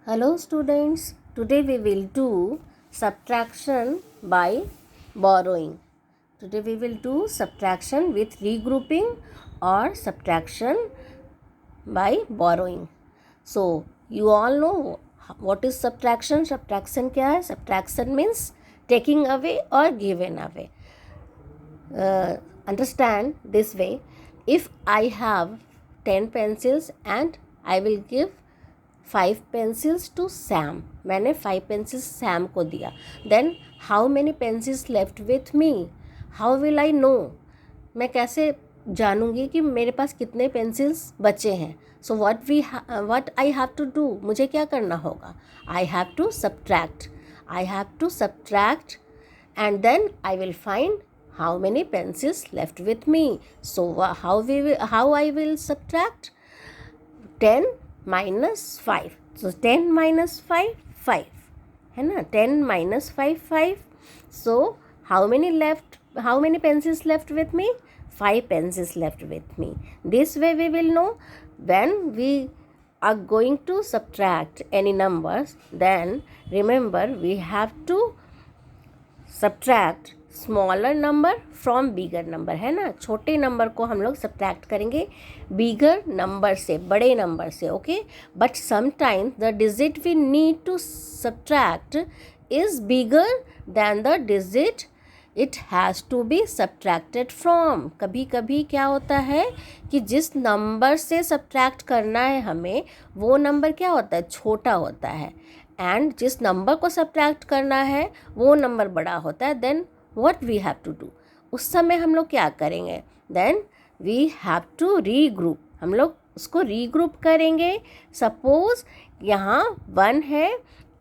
Hello students, today we will do subtraction by borrowing. Today we will do subtraction with regrouping or subtraction by borrowing. So you all know what is subtraction? Subtraction क्या है? Subtraction means taking away or given away. Understand this way, if I have 10 pencils and I will give 5 pencils to Sam, मैंने 5 pencils Sam को दिया, then how many pencils left with me? How will I know? मैं कैसे जानूँगी कि मेरे पास कितने pencils बचे हैं? सो what I have to do, मुझे क्या करना होगा? I have to subtract and then I will find how many pencils left with me. So how I will subtract? 10 minus 5. So 10 minus 5, 5 है ना. 10 minus 5, 5. So how many pencils left with me? 5 pencils left with me. This way we will know when we are going to subtract any numbers, then remember we have to subtract smaller number from bigger number, है ना. छोटे number को हम लोग subtract करेंगे bigger number से, बड़े number से. Okay, but sometimes the digit we need to subtract is bigger than the digit it has to be subtracted from. कभी कभी क्या होता है कि जिस नंबर से सब्ट्रैक्ट करना है हमें, वो नंबर क्या होता है? छोटा होता है. एंड जिस नंबर को सब्ट्रैक्ट करना है वो नंबर बड़ा होता है. Then what we have to do, उस समय हम लोग क्या करेंगे? then we have to regroup. हम लोग उसको रीग्रुप करेंगे. सपोज यहाँ 1 है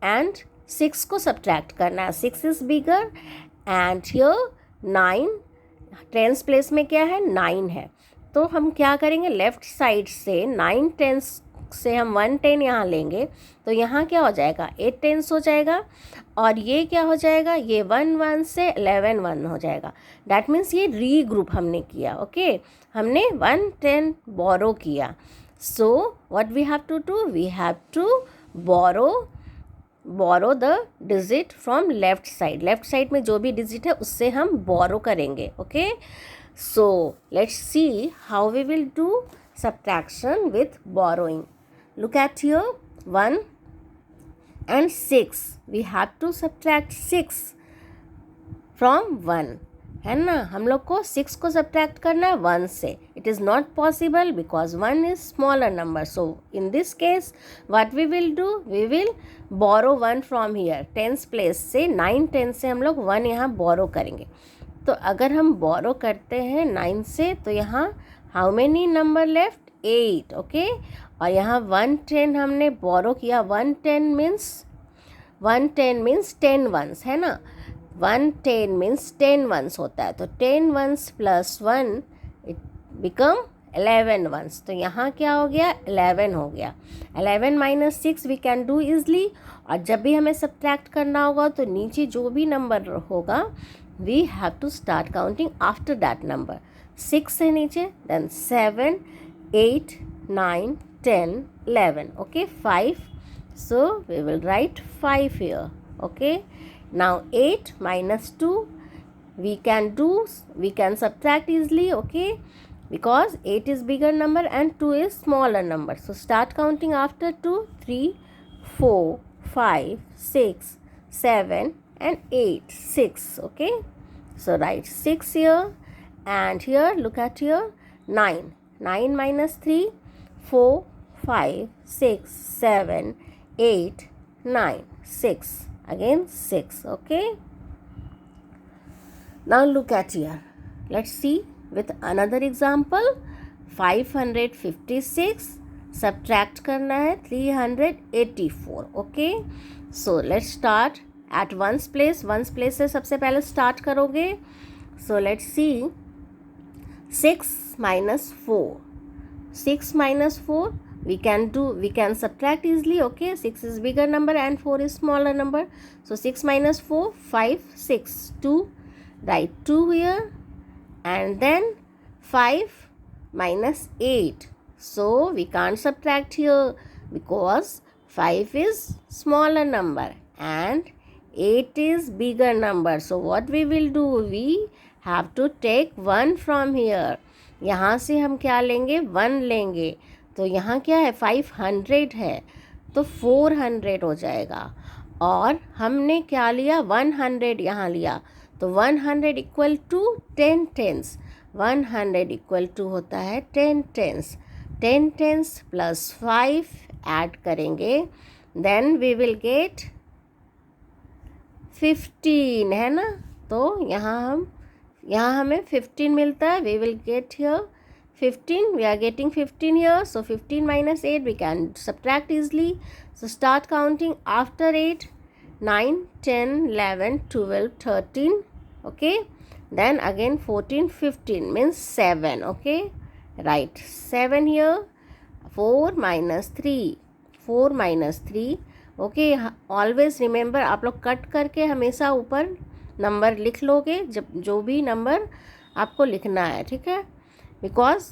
एंड 6 को सब्ट्रैक्ट करना है. 6 is bigger and here 9 tens place में क्या है? 9 है. तो हम क्या करेंगे? लेफ्ट साइड से 9 टेंस से हम 1 10 यहाँ लेंगे, तो यहाँ क्या हो जाएगा? 8 टेंस हो जाएगा. और ये क्या हो जाएगा? ये 1 1 से 11 1 हो जाएगा. डैट मीन्स ये रीग्रुप हमने किया. ओके, हमने 1 10 बोरो किया. So what we have to do? We have to borrow the digit from left side. Left side में जो भी डिजिट है उससे हम बोरो करेंगे. Okay, so let's see how we will do subtraction with borrowing. Look at here, 1 and 6. We have to subtract 6 from 1, है ना. हम लोग को 6 को subtract करना है 1 से. It is not possible because 1 is smaller number. So in this case what we will do? We will borrow 1 from here. 10th place से 9 10 से हम लोग 1 यहाँ borrow करेंगे. तो अगर हम borrow करते हैं 9 से, तो यहाँ how many number left? 8. Okay, और यहाँ 1 10 हमने बोरो किया. 1 10 मीन्स 10 वंस, है ना. 1 10 मीन्स 10 वंस होता है. तो 10 ones plus 1 it become 11 ones. तो यहाँ क्या हो गया? 11 हो गया. 11 minus 6 we can do easily. और जब भी हमें सब्ट्रैक्ट करना होगा तो नीचे जो भी नंबर होगा we have to start counting after that number. 6 है नीचे, then 7 8 9 10 11. okay, 5. So we will write 5 here. okay, now 8 minus 2 we can subtract easily. okay, because 8 is bigger number and 2 is smaller number. So start counting after 2. 3 4 5 6 7 and 8. 6. okay, so write 6 here. And here, look at here, 9. 9 minus 3, 4 5 6 7 8 9 6. Again 6. okay, now look at here. Let's see with another example. 556 subtract करना है 384. okay, so let's start at ones place. ones place से सबसे पहले start करोगे. so let's see, 6 minus 4. 6 minus 4 we can subtract easily. okay, 6 is bigger number and 4 is smaller number. So 6 minus 4, 5 6 2. Write 2 here. And then 5 minus 8. So we can't subtract here because 5 is smaller number and 8 is bigger number. So what we will do, we have to take 1 from here. यहाँ से हम क्या लेंगे, 1 लेंगे. तो यहाँ क्या है, 500 है, तो 400 हो जाएगा. और हमने क्या लिया, 100 यहाँ लिया, तो 100 equal to 10 tens. 100 equal to होता है 10 टेंस. 10 टेंस प्लस 5 ऐड करेंगे, देन वी विल गेट 15, है ना. तो यहाँ हमें 15 मिलता है. We will get here 15. We are getting 15 here. So 15 minus 8 we can subtract easily. So start counting after 8. 9, 10, 11, 12, 13. Okay. Then again 14, 15 means 7. Okay. Right. 7 here. 4 minus 3. 4 minus 3. Okay. Always remember, आप लोग cut करके हमेशा ऊपर number लिख लोगे जब जो भी नंबर आपको लिखना है, ठीक है, बिकॉज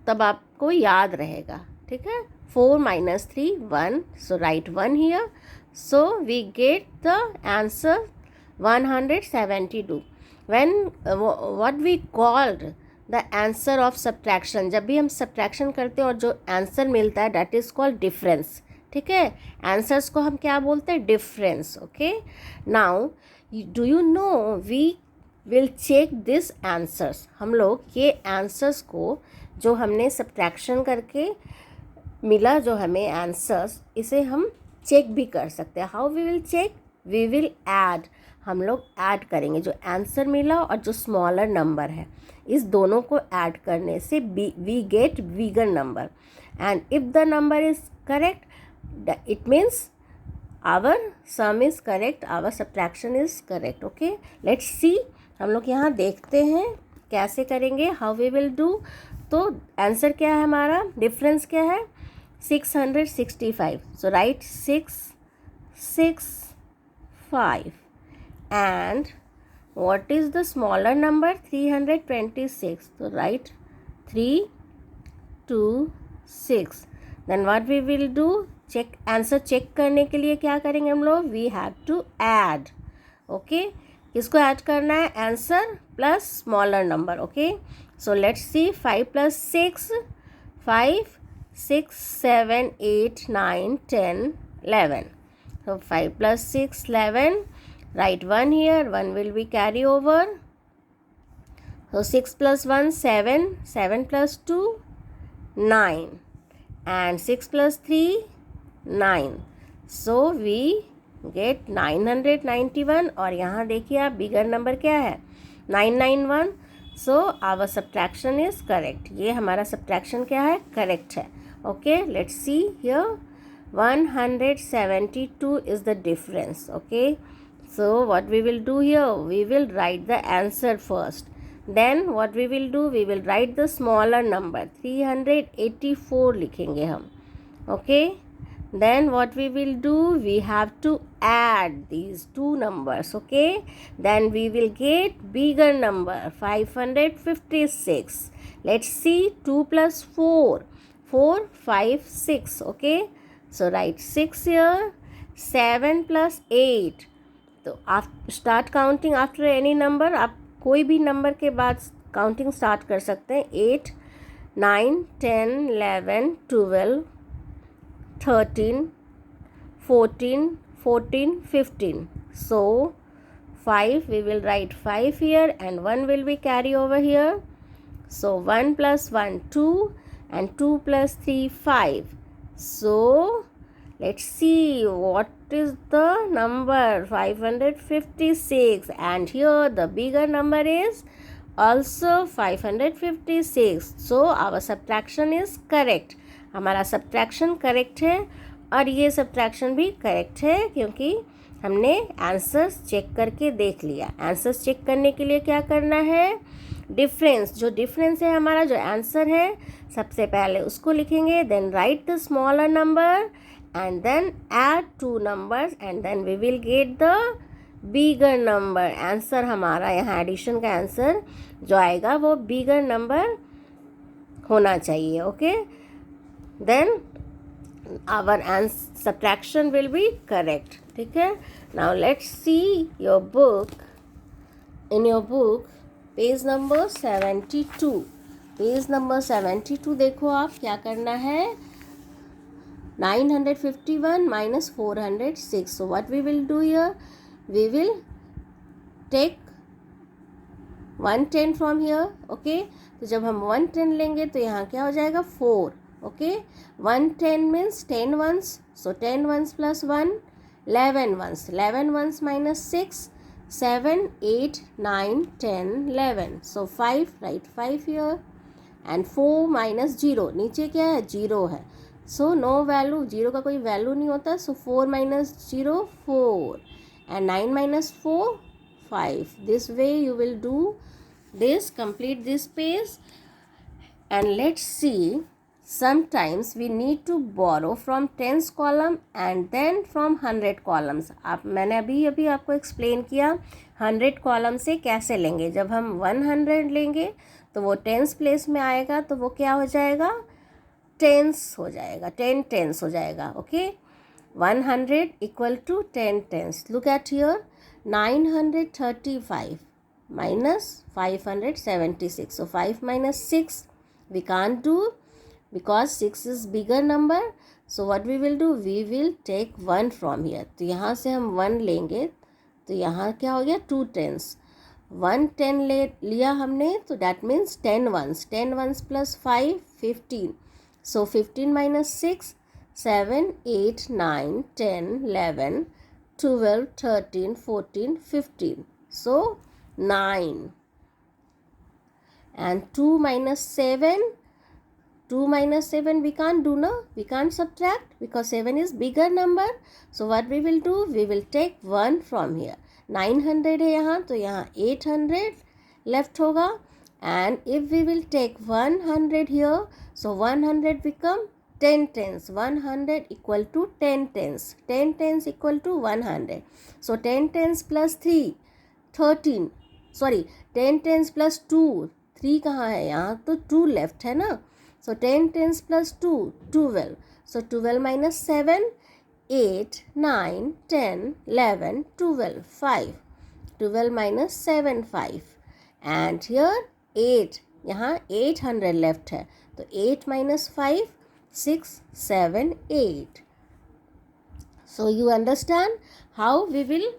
तब आपको याद रहेगा, ठीक है. 4 minus 3, 1. So write 1 here. So we get the answer 172. When what we called the answer of subtraction, जब भी हम subtraction करते हैं और जो आंसर मिलता है that is called difference, ठीक है. आंसर्स को हम क्या बोलते हैं, difference. Okay. Now do you know we will check this answers. हम लोग ये आंसर्स को जो हमने सब्ट्रैक्शन करके मिला, जो हमें आंसर्स, इसे हम चेक भी कर सकते हैं. How we will check, we will add. हम लोग ऐड करेंगे जो आंसर मिला और जो स्मॉलर नंबर है, इस दोनों को ऐड करने से we get bigger number. And if the number is correct, it means our sum is correct, our subtraction is correct. Okay, let's see. हम लोग यहाँ देखते हैं कैसे करेंगे, how we will do. तो आंसर क्या है हमारा, डिफरेंस क्या है, 665. So write 6, 6, 5. And what is the smaller number, 326. So write 3, 2, 6. Then what we will do, check answer check करने के लिए क्या करेंगे हम लोग, we have to add. Okay, किसको ऐड करना है, answer plus smaller number. Okay, so let's see. 5 plus 6, 5, 6, 7, 8, 9, 10, 11. So 5 plus 6, 11. Write 1 here, 1 will be carry over. So 6 plus 1, 7, 7 plus 2, 9. And 6 plus 3, 9. So we get 991. और यहाँ देखिए आप, bigger number क्या है, 991. So our subtraction is correct. ये हमारा subtraction क्या है, correct है. Okay, let's see here. 172 is the difference. Okay, so what we will do here, we will write the answer first. Then what we will do, we will write the smaller number, 384 लिखेंगे हम. Okay, then what we will do, we have to add these two numbers. Okay, then we will get bigger number, 556. Let's see. 2 plus 4, 4, 5, 6. Okay, so write 6 here. 7 plus 8. तो आप start counting after any number, आप कोई भी number के बाद counting start कर सकते हैं. 8, 9, 10, 11, 12, 13, 14, 14, 15. So 5, we will write 5 here and 1 will be carry over here. So 1 plus 1, 2, and 2 plus 3, 5. So let's see what is the number, 556. And here the bigger number is also 556. So our subtraction is correct. हमारा subtraction correct है और ये subtraction भी correct है, क्योंकि हमने answers check करके देख लिया. आंसर्स चेक करने के लिए क्या करना है, डिफरेंस, जो डिफरेंस है हमारा, जो आंसर है, सबसे पहले उसको लिखेंगे. Then write the smaller number and then add 2 numbers and then we will get the bigger number. Answer हमारा यहाँ एडिशन का आंसर जो आएगा वो बिगर नंबर होना चाहिए. Okay, then our subtraction will be correct. ठीक है. Now let's see your book. In your book, page number 72. Page number 72 देखो आप क्या करना है. 951 minus 406. So what we will do here? We will take 110 from here. Okay. तो जब हम 110 लेंगे तो यहाँ क्या हो जाएगा 4. Okay. 110 means 10 ones. So 10 ones plus 1, 11 ones. 11 ones minus 6, 7, 8, 9, 10, 11. So 5, write 5 here. And 4 minus 0. नीचे क्या है 0 है. So no value. 0 का कोई value नहीं होता. So 4 minus 0, 4. And 9 minus 4, 5. This way you will do this. Complete this page. And let's see. Sometimes we need to borrow from tens column and then from 100 columns. मैंने अभी आपको explain किया 100 column से कैसे लेंगे. जब हम 100 लेंगे तो वो टेंस प्लेस में आएगा तो वो क्या हो जाएगा टेंस हो जाएगा. 10 टेंस हो जाएगा. Okay. 100 equal to 10 tens. Look at here. 935 minus 576. So 5 minus 6 we can't do because 6 is bigger number. So what we will do? We will take 1 from here. तो यहाँ से हम 1 लेंगे तो यहाँ क्या हो गया 2 tens. 1 10 लिया हमने तो that means 10 ones. 10 ones plus 5, 15. So 15 minus 6, 7, 8, 9, 10, 11, 12, 13, 14, 15. So 9. And 2 minus 7. 2 minus 7 we can't do, no? We can't subtract because 7 is bigger number. So what we will do? We will take 1 from here. 900 है यहाँ तो यहाँ 800 left होगा. And if we will take 100 here, so 100 become 10 tens. 100 equal to 10 tens. 10 tens equal to 100. So 10 tens plus 3, 13. Sorry, 10 tens plus 2. 3 कहाँ है यहाँ तो 2 left है ना. So 10 tens plus 2, 12. So 12 minus 7, 8, 9, 10, 11, 12, 5. 12 minus 7, 5. And here 8. यहाँ 800 left है तो 8 minus 5, 6, 7, 8. So you understand how we will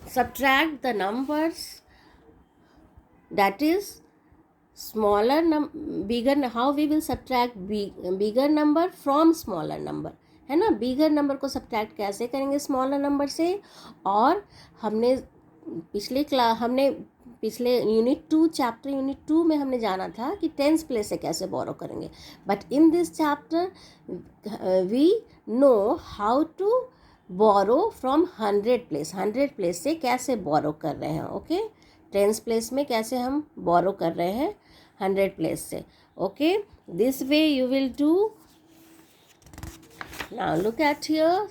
subtract the numbers, that is smaller bigger. How we will subtract bigger number from smaller number, है ना. Bigger number को subtract कैसे करेंगे smaller number से. और हमने पिछले यूनिट 2 चैप्टर यूनिट 2 में हमने जाना था कि टेंस प्लेस से कैसे बोरो करेंगे. But in this chapter we know how to borrow from 100 place. 100 place से कैसे बोरो कर रहे हैं. ओके. टेंस प्लेस में कैसे हम बोरो कर रहे हैं 100 प्लेस से. Okay. This way you will do. Now look at here.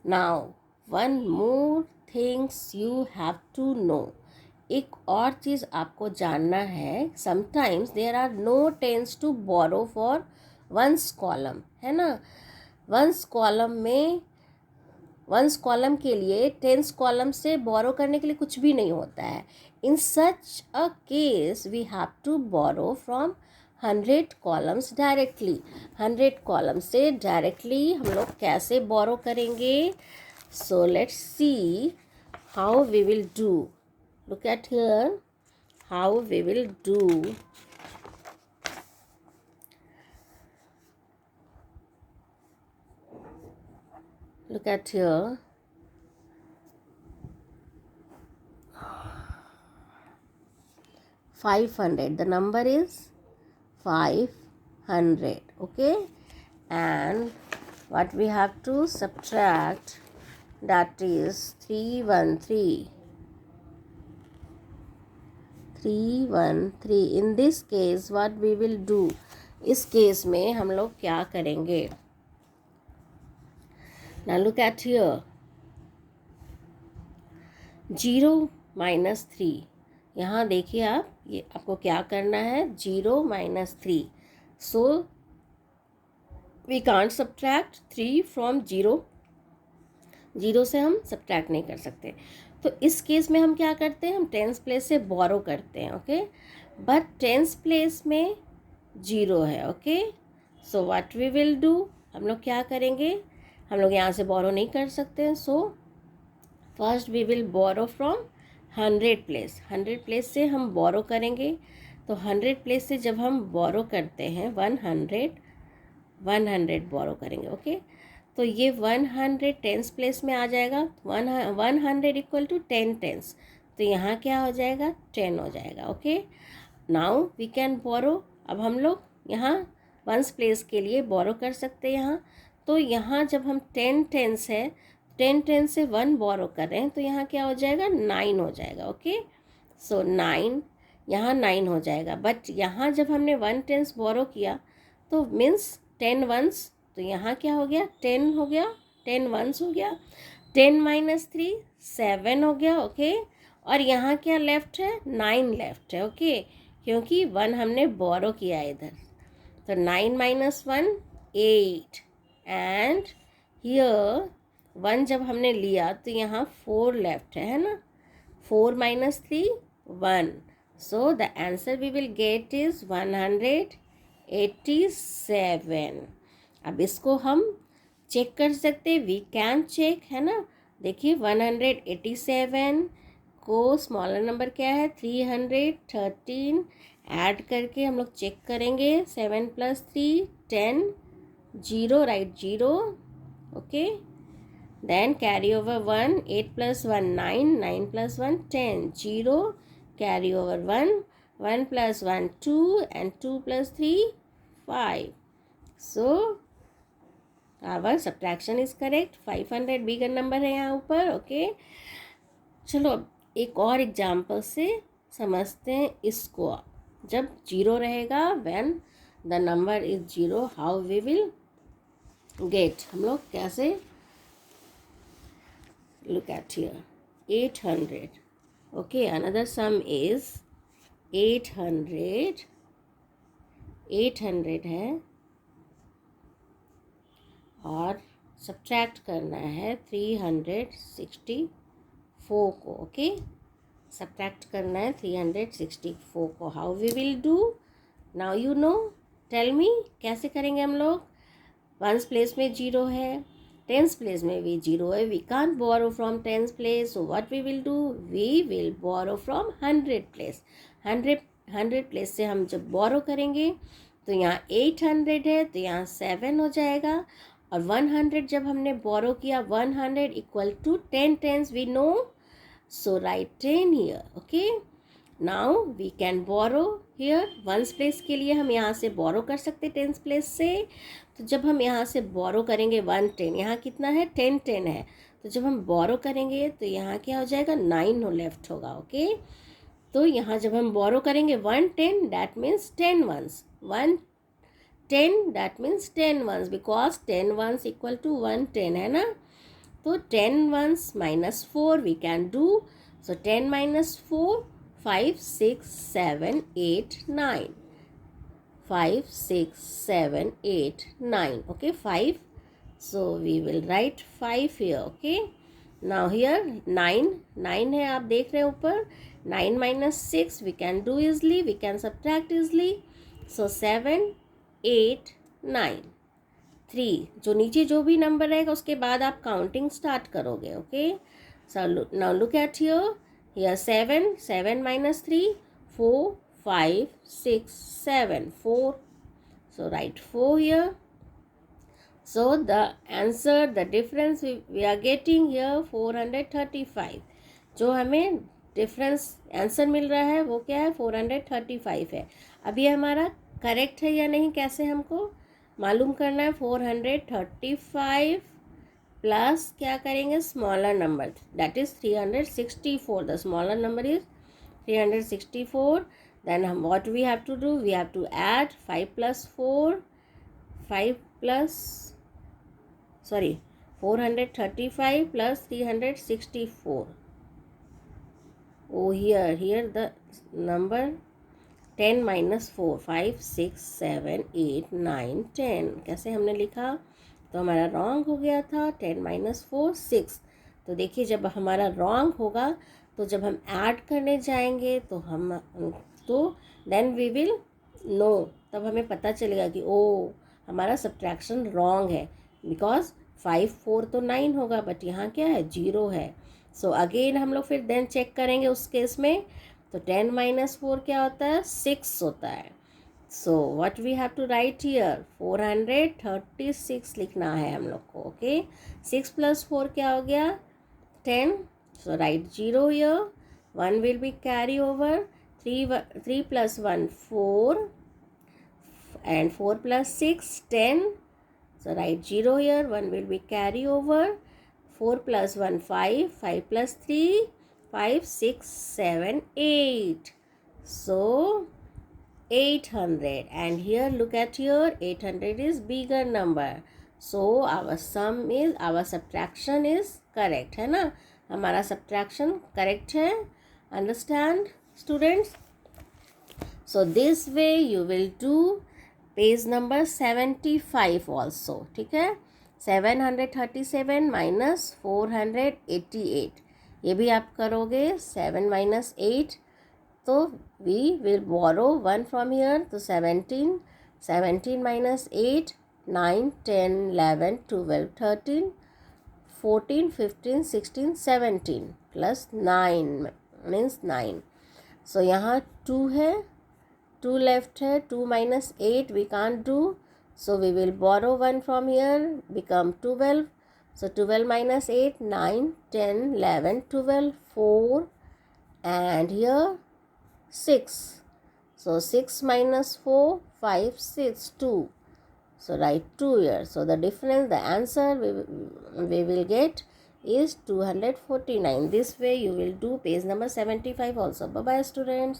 Now one more things you have to know. एक और चीज़ आपको जानना है. Sometimes there are no tens to borrow for ones column, है ना. वंस कॉलम के लिए टेंस कॉलम से बोरो करने के लिए कुछ भी नहीं होता है. In such a case we have to borrow from 100 columns directly. 100 column से डायरेक्टली हम लोग कैसे बोरो करेंगे. So let's see how we will do. Look at here how we will do. Look at here. 500. The number is 500. Okay. And what we have to subtract, that is 313. 313. In this case what we will do. इस case में हम लोग क्या करेंगे. Now look at here. 0 minus 3. यहाँ देखिए आप, ये आपको क्या करना है 0 minus 3. So we can't subtract 3 from 0, 0 से हम सब्ट्रैक्ट नहीं कर सकते। तो इस केस में हम क्या करते हैं, हम टेंस प्लेस से बोरो करते हैं, ओके। बट टेंस प्लेस में 0 है, okay. So what we will do, हम लोग क्या करेंगे, हम लोग यहाँ से बोरो नहीं कर सकते हैं। So first we will borrow from 100 place, 100 place से हम बोरो करेंगे। तो 100 प्लेस से जब हम बोरो करते हैं 100 बोरो करेंगे, ओके। तो ये 100 टेंस प्लेस में आ जाएगा, 100 इक्वल टू 10 टेंस, तो यहाँ क्या हो जाएगा, 10 हो जाएगा, okay. Now we can borrow, अब हम लोग यहाँ वंस प्लेस के लिए बोरो कर सकते हैं यहाँ। तो यहाँ जब हम 10 टेंस है, 10 टेंस से 1 बोरो कर रहे हैं, तो यहाँ क्या हो जाएगा, 9 हो जाएगा, ओके। सो 9, यहाँ 9 हो जाएगा। बट यहाँ जब हमने 1 टेंस बोरो किया तो मीन्स 10 वंस, तो यहाँ क्या हो गया, 10 हो गया, 10 वंस हो गया, 10 माइनस 3 7 हो गया, ओके। और यहाँ क्या लेफ्ट है, 9 लेफ्ट है, ओके, क्योंकि 1 हमने बोरो किया इधर। तो 9 माइनस 1 8, एंड हियर 1 जब हमने लिया तो यहाँ 4 लेफ्ट है ना, 4 minus 3 1, so the answer we will get is 187। अब इसको हम चेक कर सकते, वी कैन चेक, है ना। देखिए 187 को स्मॉलर नंबर क्या है, 313, ऐड करके हम लोग चेक करेंगे, 7 plus 3 10, 0 right 0, okay. Then carry over 1, 8 plus 1 9, 9 plus 1 10, 0, carry over 1, 1 plus 1 2, and 2 plus 3 5। So our subtraction is correct, 500 bigger number है यहाँ ऊपर, ओके। चलो अब एक और एग्जाम्पल से समझते हैं इसको। जब 0 रहेगा, when the number is 0, how we will get, हम लोग कैसे, look at here 800, okay. Another sum is 800, 800 है और सब्ट्रैक्ट करना है 364 को, ओके। सब्ट्रैक्ट करना है 364 को, how we will do, now you know, tell me कैसे करेंगे हम लोग। वंस प्लेस में 0 है, टेंस प्लेस में भी 0 है, we can't borrow from tens place, so what we will do, we will borrow from 100 place. 100 place से हम जब बोरो करेंगे तो यहाँ 800 है, तो यहाँ 7 हो जाएगा। और 100 जब हमने बोरो किया, 100 equal to 10 tens, we know, so write 10 here, okay। now we can borrow here, ones place के लिए हम यहाँ से बोरो कर सकते टेंस प्लेस से। तो जब हम यहाँ से बोरो करेंगे 110, यहाँ कितना है, 10 है, तो जब हम बोरो करेंगे तो यहाँ क्या हो जाएगा, 9 लेफ्ट होगा, ओके। तो यहाँ जब हम बोरो करेंगे 110, that means 10 ones, 110 that means 10 ones, because 10 ones equal to 110 है ना। तो 10 ones minus 4 we can do, so 10 minus 4 5 6 7 8 9, 5 6 7 8 9, okay 5, so we will write 5 here, okay। now here 9 है, आप देख रहे हैं ऊपर, 9 minus 6 we can do easily, we can subtract easily, so 7 8 9 3, जो नीचे जो भी नंबर रहेगा उसके बाद आप काउंटिंग स्टार्ट करोगे, okay. So now look at here 7 minus 3 4 5 6 7 4, so write 4 here. So the answer, the difference we are getting here 435, जो हमें डिफरेंस आंसर मिल रहा है वो क्या है, 435 है। अब ये हमारा करेक्ट है या नहीं, कैसे हमको मालूम करना है, 435 प्लस क्या करेंगे, smaller number, that is 364, the smaller number is 364, then हम what we have to do, we have to add 5 plus 4, 5 plus 435 plus 364, oh here the number 10 minus 4, 5 6 7 8 9 10। कैसे हमने लिखा? तो हमारा रॉन्ग हो गया था। 10 माइनस 4 6। तो देखिए जब हमारा रॉन्ग होगा तो जब हम ऐड करने जाएंगे तो देन वी विल नो, तब हमें पता चलेगा कि ओ हमारा सब्ट्रैक्शन रॉन्ग है, बिकॉज 5 4 तो 9 होगा, बट यहाँ क्या है? 0 है। सो अगेन हम लोग फिर देन चेक करेंगे उस केस में। तो 10 माइनस 4 क्या होता है? 6 होता है। So what we have to write here? 436 लिखना है हम लोग को। ओके, 6 प्लस 4 क्या हो गया? 10. So write 0 here. 1 will be carry over. 3 plus 1 4, and 4 plus 6 10. So write 0 here. 1 will be carry over. 4 plus 1 5. 5 plus 3 5 6 7 8. So 800, and here look at here, 800 is bigger number. So our subtraction is correct, है ना? हमारा subtraction correct है. Understand, students? So this way you will do page number 75 also. ठीक है? 737 minus 488, ये भी आप करोगे. 7 minus 8, तो we will borrow 1 from here. तो 17. 17 minus 8, 9 10 11 12 13 14 15 16 17 plus 9 means 9. So यहाँ 2 है, 2 left है. 2 minus 8 we can't do, so we will borrow 1 from here, become 12. So 12 minus 8, 9 10 11 12 4, and here 6. So 6 minus 4 5 6 2. So write 2 here. So the difference, the answer we will get is 249. This way you will do page number 75 also. Bye bye, students.